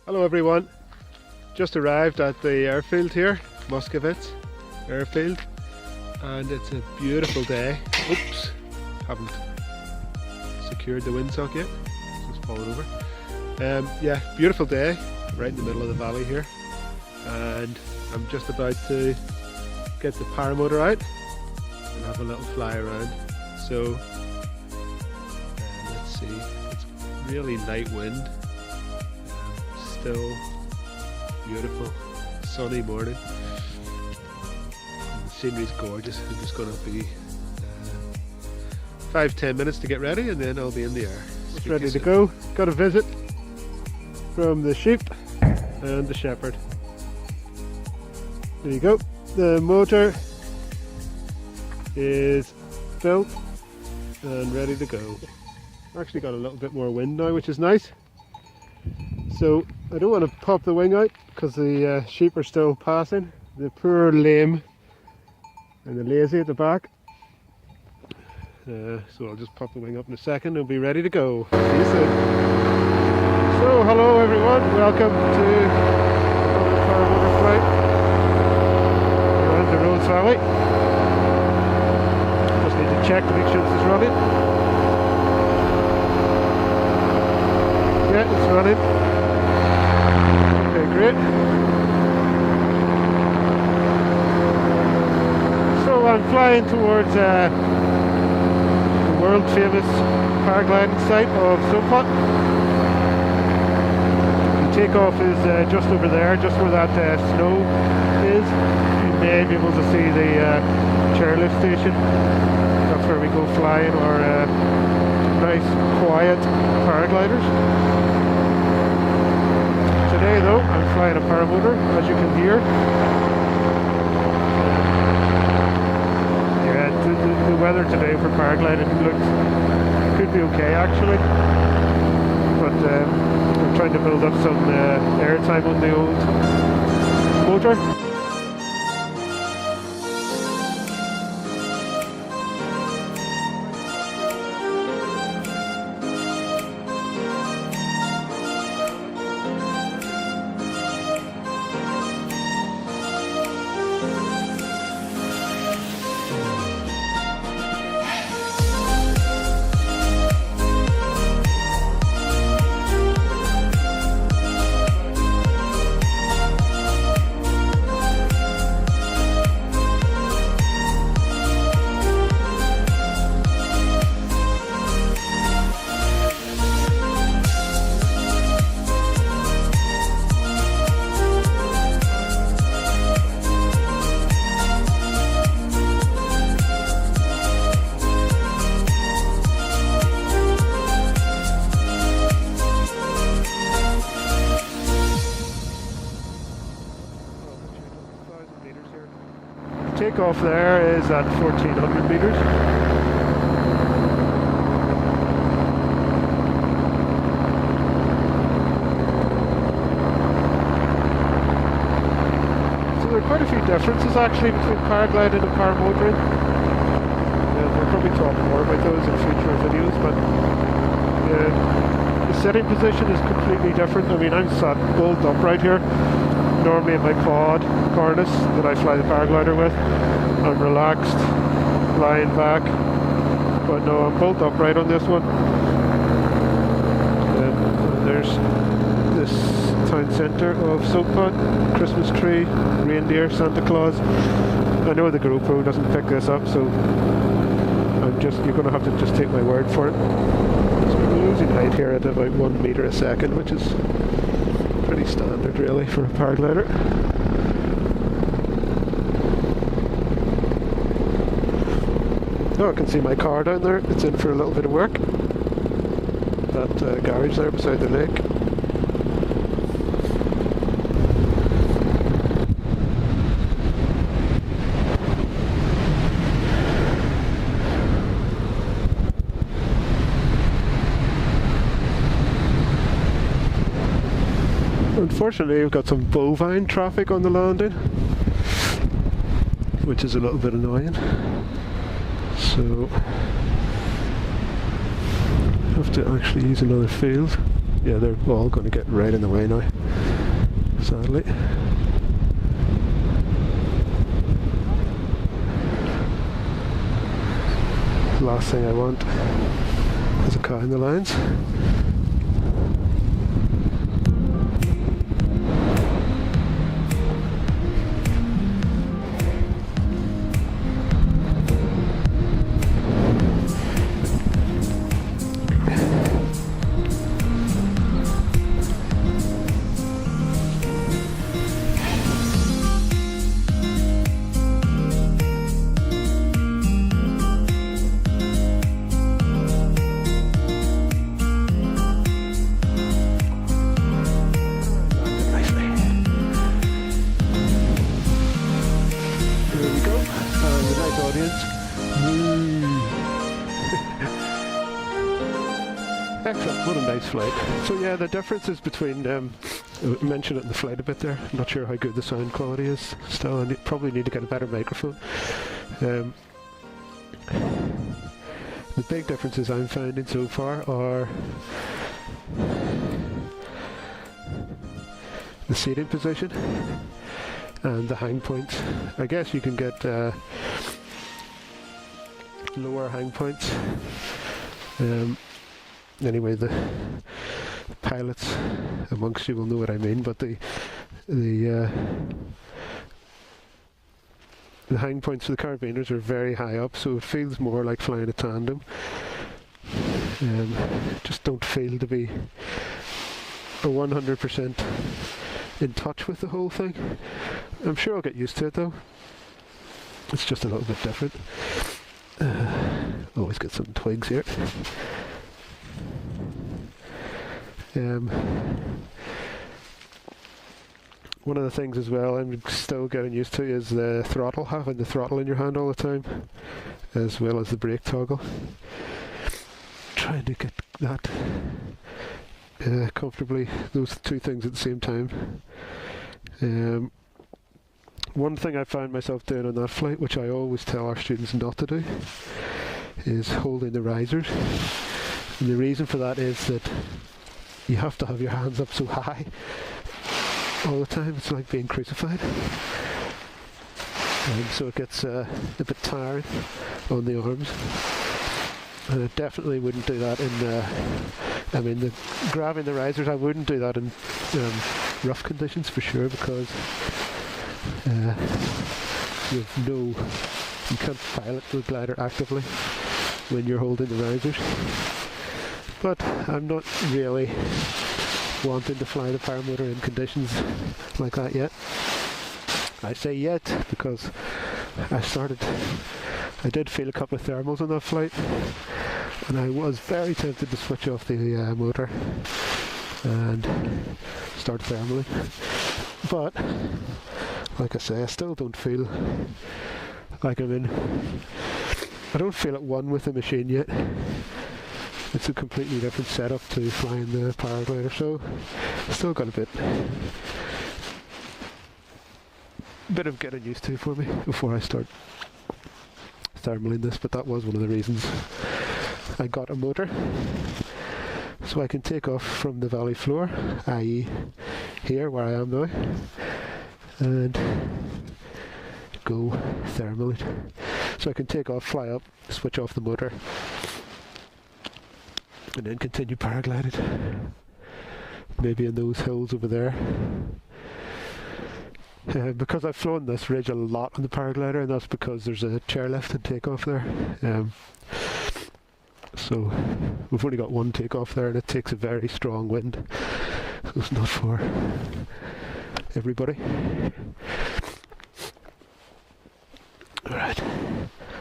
Hello everyone, just arrived at the airfield here, Moskovitz airfield, and it's a beautiful day. Oops, haven't secured the windsock yet, just fallen over. Yeah, beautiful day, right in the middle of the valley here, and I'm just about to get the paramotor out and have a little fly around. So let's see, it's really light wind. Still beautiful, sunny morning. And the scenery's gorgeous. I'm just going to be 5-10 minutes to get ready, and then I'll be in the air. It's ready to go. Got a visit from the sheep and the shepherd. There you go. The motor is built and ready to go. Actually got a little bit more wind now, which is nice. So I don't want to pop the wing out because the sheep are still passing. The poor lame and the lazy at the back. So I'll just pop the wing up in a second and be ready to go. See you soon. So hello everyone, welcome to another paramotor flight around the Rhodes Valley. Just need to check to make sure this is running. Yeah, it's running. Great. So I'm flying towards the world famous paragliding site of Sopot. The takeoff is just over there, just where that snow is. You may be able to see the chairlift station. That's where we go flying our nice quiet paragliders. Today though, I'm flying a paramotor, as you can hear. Yeah, the weather today for paragliding could be okay actually, but I'm trying to build up some airtime on the old motor. Takeoff there is at 1400 meters. So there are quite a few differences actually between paragliding and paramotoring. We'll probably talk more about those in future videos, but the setting position is completely different. I mean, I'm sat bolt upright here. Normally in my quad harness that I fly the paraglider with, I'm relaxed, lying back, but no, I'm bolt upright on this one. And there's this town centre of Sopot, Christmas tree, reindeer, Santa Claus. I know the GoPro doesn't pick this up, so you're going to have to just take my word for it. So we're losing height here at about 1 meter a second, which is pretty standard really for a paraglider. Oh, I can see my car down there. It's in for a little bit of work. That garage there beside the lake. Unfortunately, we've got some bovine traffic on the landing, which is a little bit annoying. So I have to actually use another field. Yeah, they're all going to get right in the way now, sadly. Last thing I want is a cow in the lines. Excellent, what a nice flight. So yeah, the differences between, I mentioned it in the flight a bit there, I'm not sure how good the sound quality is still, I probably need to get a better microphone. The big differences I'm finding so far are the seating position and the hang points. I guess you can get lower hang points. Anyway, the pilots amongst you will know what I mean, but the hang points for the carabiners are very high up, so it feels more like flying a tandem. Just don't feel to be 100% in touch with the whole thing. I'm sure I'll get used to it though. It's just a little bit different. Always get some twigs here. One of the things as well I'm still getting used to is the throttle, having the throttle in your hand all the time, as well as the brake toggle. Trying to get that comfortably, those two things at the same time. One thing I found myself doing on that flight, which I always tell our students not to do, is holding the risers. And the reason for that is that you have to have your hands up so high all the time. It's like being crucified. And so it gets a bit tiring on the arms. And I definitely wouldn't do that in grabbing the risers, I wouldn't do that in rough conditions for sure, because you can't pilot the glider actively when you're holding the risers. But I'm not really wanting to fly the paramotor in conditions like that yet. I say yet because I did feel a couple of thermals on that flight, and I was very tempted to switch off the motor and start thermaling. But like I say, I still don't feel like I don't feel at one with the machine yet. It's a completely different setup to flying the paraglider, so still got a bit of getting used to for me before I start thermaling this. But that was one of the reasons I got a motor, so I can take off from the valley floor, i.e. here where I am now, and go thermaling. So I can take off, fly up, switch off the motor, and then continue paragliding, maybe in those hills over there. Because I've flown this ridge a lot on the paraglider, and that's because there's a chairlift and takeoff there. So we've only got one takeoff there, and it takes a very strong wind, so it's not for everybody. Alright,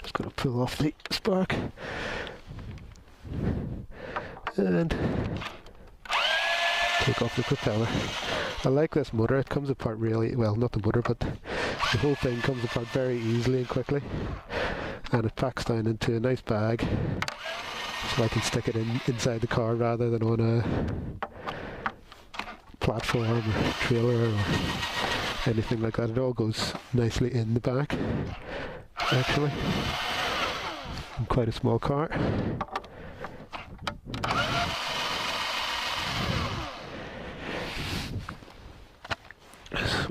just going to pull off the spark and take off the propeller. I like this motor, it comes apart really well, not the motor but the whole thing comes apart very easily and quickly, and it packs down into a nice bag, so I can stick it inside the car rather than on a platform or trailer or anything like that. It all goes nicely in the back actually. I'm quite a small car.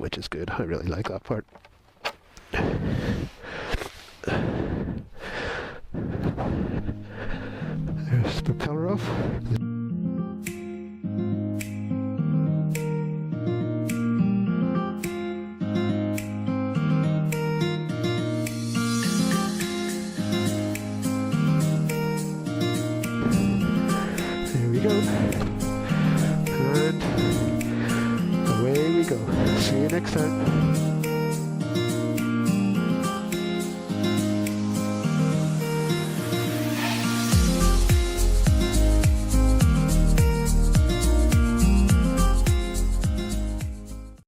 which is good. I really like that part. There's the propeller off. There we go. And away we go. See you next time.